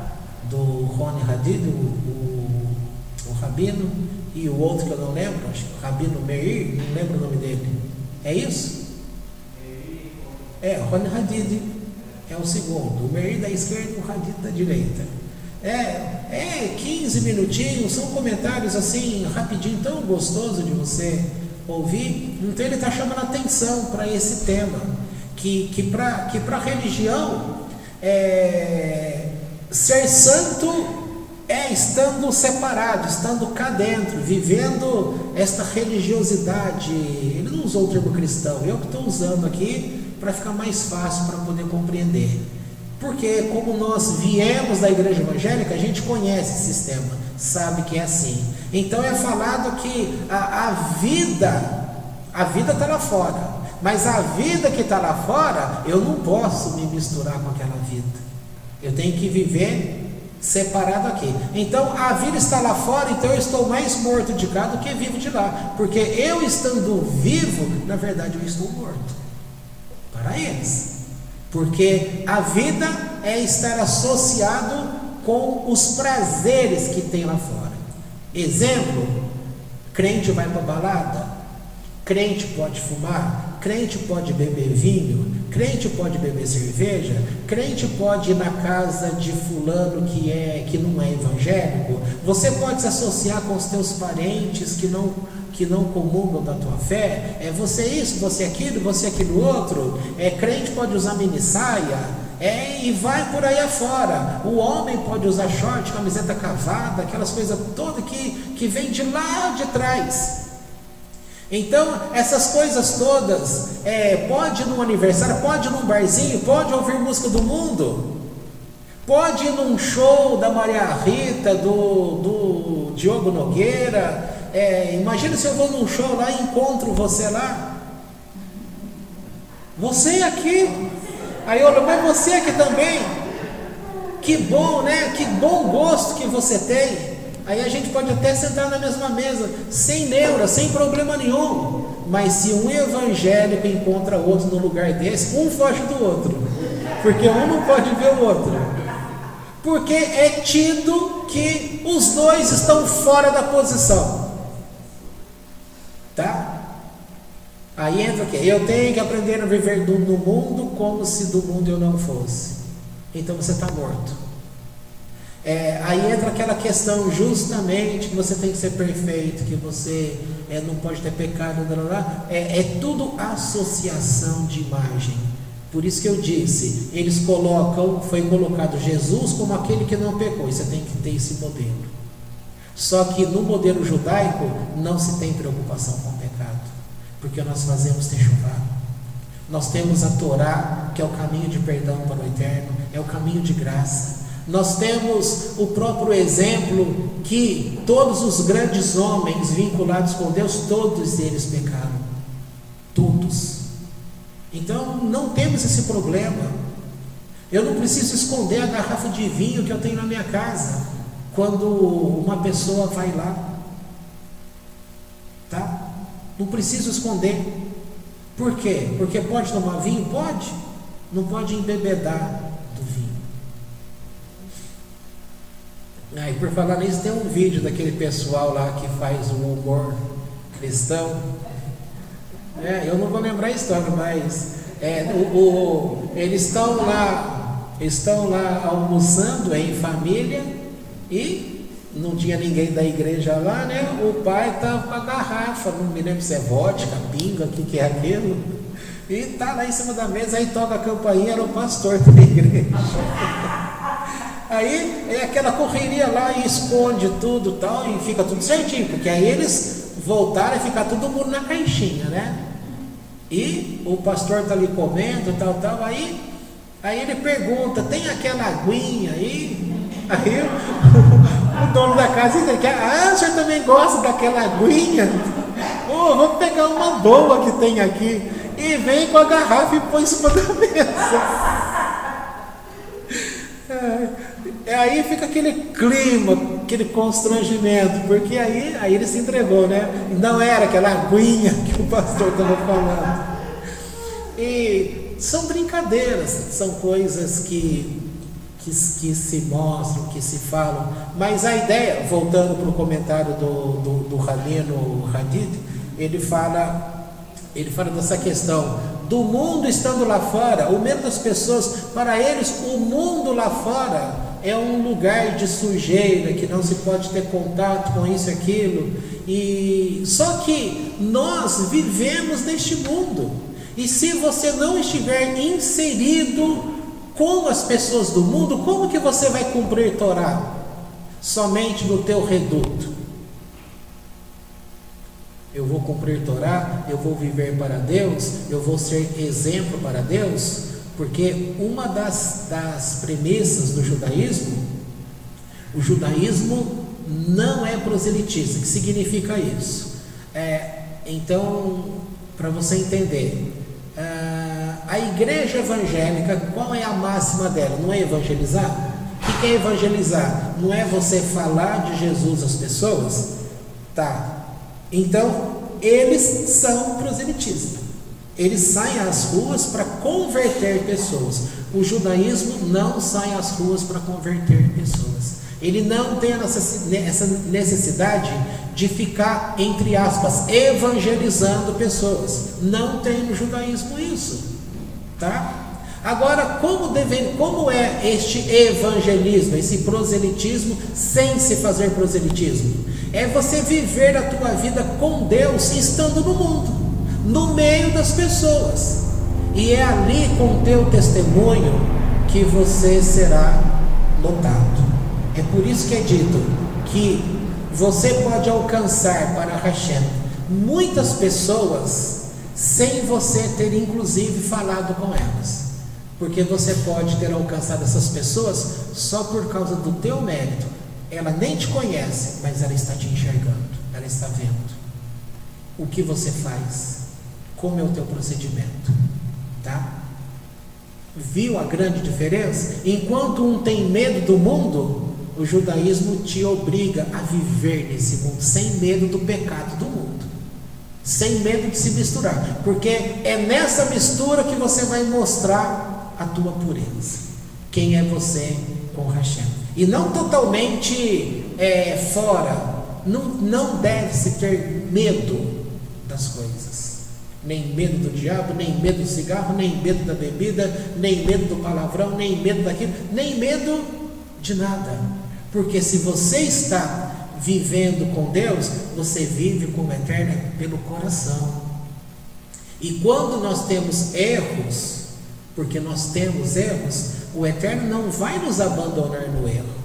do Rony Hadid, o Rabino, e o outro que eu não lembro, acho que o Rabino Meir, não lembro o nome dele, é isso? O Rony Hadid é o segundo, o Meir da esquerda e o Hadid da direita. 15 minutinhos, são comentários assim, rapidinho, tão gostoso de você ouvir. Então ele está chamando atenção para esse tema, que para a religião, ser santo estando separado, estando cá dentro, vivendo esta religiosidade. Ele não usou o termo cristão, eu que estou usando aqui para ficar mais fácil para poder compreender. Porque como nós viemos da igreja evangélica, a gente conhece esse sistema, sabe que é assim. Então é falado que a vida está lá fora, mas a vida que está lá fora, eu não posso me misturar com aquela vida, eu tenho que viver separado aqui. Então a vida está lá fora, então eu estou mais morto de cá do que vivo de lá, porque eu estando vivo, na verdade eu estou morto para eles. Porque a vida é estar associado com os prazeres que tem lá fora. Exemplo, crente vai para a balada, Crente pode fumar? Crente pode beber vinho? Crente pode beber cerveja? Crente pode ir na casa de fulano que não é evangélico? Você pode se associar com os teus parentes que não comungam da tua fé? Você isso, você aquilo outro? Crente pode usar mini saia? E vai por aí afora. O homem pode usar short, camiseta cavada, aquelas coisas todas que vem de lá de trás. Então, essas coisas todas, pode ir num aniversário, pode ir num barzinho, pode ouvir música do mundo, pode ir num show da Maria Rita, do Diogo Nogueira. Imagina se eu vou num show lá e encontro você lá. Você aqui. Aí eu olho, mas você aqui também. Que bom, né? Que bom gosto que você tem. Aí a gente pode até sentar na mesma mesa, sem neura, sem problema nenhum. Mas se um evangélico encontra outro no lugar desse, um foge do outro, porque um não pode ver o outro, porque é tido que os dois estão fora da posição, tá? Aí entra o quê? Eu tenho que aprender a viver no mundo como se do mundo eu não fosse. Então você está morto. Aí entra aquela questão justamente que você tem que ser perfeito, que você não pode ter pecado, é tudo associação de imagem. Por isso que eu disse, foi colocado Jesus como aquele que não pecou, e você tem que ter esse modelo. Só que no modelo judaico não se tem preocupação com o pecado, porque nós fazemos techuvá. Nós temos a Torá, que é o caminho de perdão para o eterno, é o caminho de graça. Nós temos o próprio exemplo que todos os grandes homens vinculados com Deus, todos eles pecaram. Todos. Então não temos esse problema. Eu não preciso esconder a garrafa de vinho que eu tenho na minha casa quando uma pessoa vai lá. Tá? Não preciso esconder. Por quê? Porque pode tomar vinho? Pode. Não pode embebedar do vinho. E por falar nisso, tem um vídeo daquele pessoal lá que faz o humor cristão. Eu não vou lembrar a história, mas eles estão lá almoçando em família e não tinha ninguém da igreja lá, né? O pai estava com a garrafa, não me lembro se é vodka, pinga, o que é aquilo, e está lá em cima da mesa, aí toca a campainha, era o pastor da igreja. Aí é aquela correria lá e esconde tudo e tal, e fica tudo certinho, porque aí eles voltaram e ficar todo mundo na caixinha, né? E o pastor está ali comendo, tal, aí ele pergunta, tem aquela aguinha aí? Aí o dono da casa quer, o senhor também gosta daquela aguinha? Vamos pegar uma boa que tem aqui. E vem com a garrafa e põe em cima da mesa. Aí fica aquele clima, aquele constrangimento, porque aí ele se entregou, né? Não era aquela aguinha que o pastor estava falando. E são brincadeiras, são coisas que se mostram, que se falam, mas a ideia, voltando para o comentário do Rabino Hadid, ele fala dessa questão do mundo estando lá fora, o medo das pessoas, para eles o mundo lá fora é um lugar de sujeira, que não se pode ter contato com isso e aquilo, e só que nós vivemos neste mundo, e se você não estiver inserido com as pessoas do mundo, como que você vai cumprir Torá? Somente no teu reduto. Eu vou cumprir Torá, eu vou viver para Deus, eu vou ser exemplo para Deus, porque uma das premissas do judaísmo, o judaísmo não é proselitista. O que significa isso? Então, para você entender, a igreja evangélica, qual é a máxima dela? Não é evangelizar? O que é evangelizar? Não é você falar de Jesus às pessoas? Tá. Então, eles são proselitistas. Eles saem às ruas para converter pessoas. O judaísmo não sai às ruas para converter pessoas. Ele não tem essa necessidade de ficar, entre aspas, evangelizando pessoas. Não tem no judaísmo isso, tá? Agora, como é este evangelismo, esse proselitismo sem se fazer proselitismo? É você viver a tua vida com Deus estando no mundo, no meio das pessoas. E é ali com o teu testemunho que você será notado. É por isso que é dito que você pode alcançar para Hashem muitas pessoas sem você ter inclusive falado com elas. Porque você pode ter alcançado essas pessoas só por causa do teu mérito. Ela nem te conhece, mas ela está te enxergando, ela está vendo o que você faz, como é o teu procedimento, tá? Viu a grande diferença? Enquanto um tem medo do mundo, o judaísmo te obriga a viver nesse mundo sem medo do pecado do mundo, sem medo de se misturar, porque é nessa mistura que você vai mostrar a tua pureza, quem é você com Hashem, e não totalmente fora. Não deve-se ter medo das coisas, nem medo do diabo, nem medo do cigarro, nem medo da bebida, nem medo do palavrão, nem medo daquilo, nem medo de nada, porque se você está vivendo com Deus, você vive com o Eterno pelo coração. E quando nós temos erros, porque nós temos erros, o Eterno não vai nos abandonar no erro.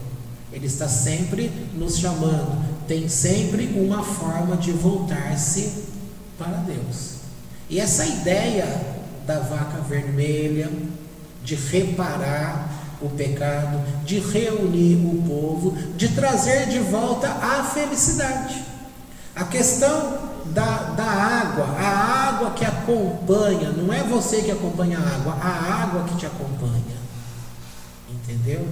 Ele está sempre nos chamando, tem sempre uma forma de voltar-se para Deus. E essa ideia da vaca vermelha, de reparar o pecado, de reunir o povo, de trazer de volta a felicidade. A questão da água, a água que acompanha, não é você que acompanha a água que te acompanha, entendeu?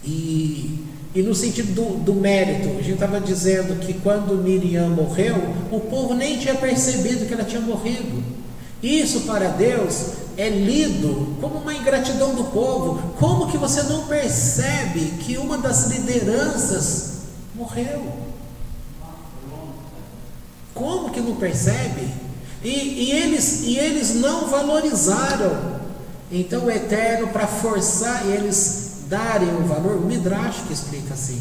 E no sentido do mérito, a gente estava dizendo que quando Miriam morreu, o povo nem tinha percebido que ela tinha morrido. Isso para Deus é lido como uma ingratidão do povo. Como que você não percebe que uma das lideranças morreu? Como que não percebe? E eles não valorizaram. Então o Eterno, para forçar eles darem o valor, o Midrash que explica assim,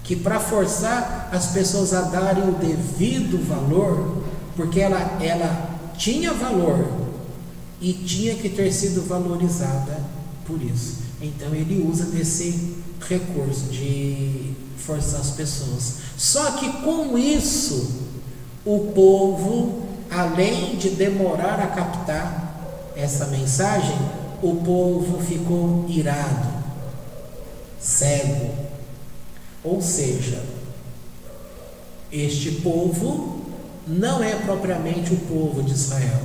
que para forçar as pessoas a darem o devido valor, porque ela tinha valor e tinha que ter sido valorizada por isso. Então ele usa desse recurso de forçar as pessoas. Só que com isso, o povo, além de demorar a captar essa mensagem, o povo ficou irado, cego. Ou seja, este povo não é propriamente o povo de Israel.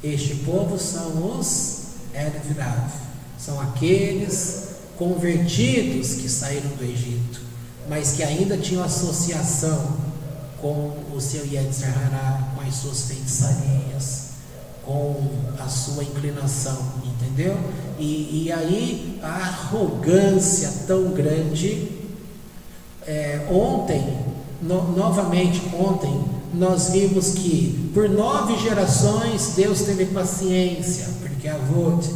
Este povo são os Erevrav, são aqueles convertidos que saíram do Egito, mas que ainda tinham associação com o seu Yetzer Hará, com as suas feitiçarias, com a sua inclinação, entendeu? E aí a arrogância tão grande. Novamente ontem, nós vimos que por 9 gerações Deus teve paciência, porque Avot,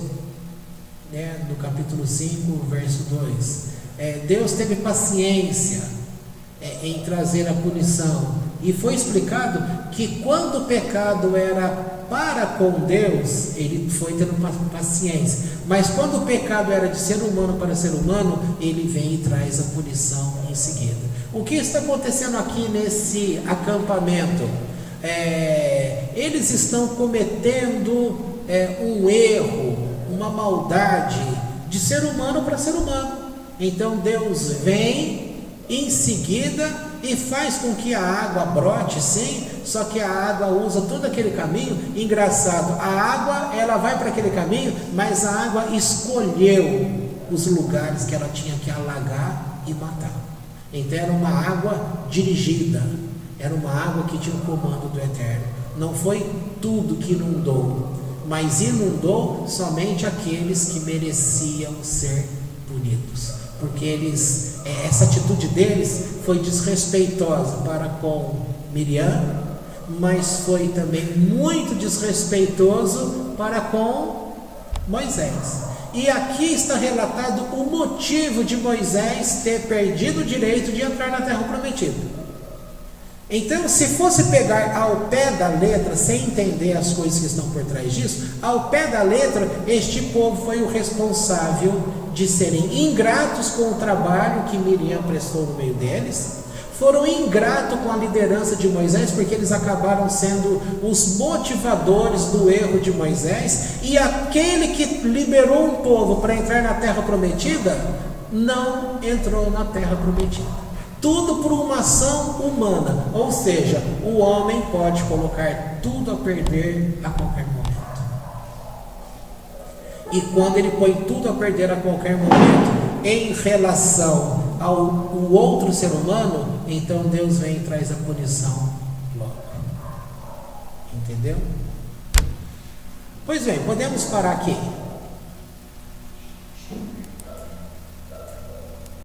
no capítulo 5, verso 2, Deus teve paciência em trazer a punição, e foi explicado que quando o pecado era para com Deus, ele foi tendo paciência, mas quando o pecado era de ser humano para ser humano, ele vem e traz a punição em seguida. O que está acontecendo aqui nesse acampamento? Eles estão cometendo um erro, uma maldade de ser humano para ser humano. Então Deus vem em seguida e faz com que a água brote, sim, só que a água usa todo aquele caminho. Engraçado, a água ela vai para aquele caminho, mas a água escolheu os lugares que ela tinha que alagar e matar. Então era uma água dirigida, era uma água que tinha o comando do Eterno. Não foi tudo que inundou, mas inundou somente aqueles que mereciam ser punidos, porque essa atitude deles foi desrespeitosa para com Miriam, mas foi também muito desrespeitoso para com Moisés. E aqui está relatado o motivo de Moisés ter perdido o direito de entrar na terra prometida. Então, se fosse pegar ao pé da letra, sem entender as coisas que estão por trás disso, ao pé da letra, este povo foi o responsável de serem ingratos com o trabalho que Miriam prestou no meio deles, foram ingratos com a liderança de Moisés, porque eles acabaram sendo os motivadores do erro de Moisés, e aquele que liberou um povo para entrar na terra prometida, não entrou na terra prometida. Tudo por uma ação humana, ou seja, o homem pode colocar tudo a perder a qualquer momento. E quando ele põe tudo a perder a qualquer momento, em relação ao outro ser humano, então Deus vem e traz a punição logo. Entendeu? Pois bem, podemos parar aqui.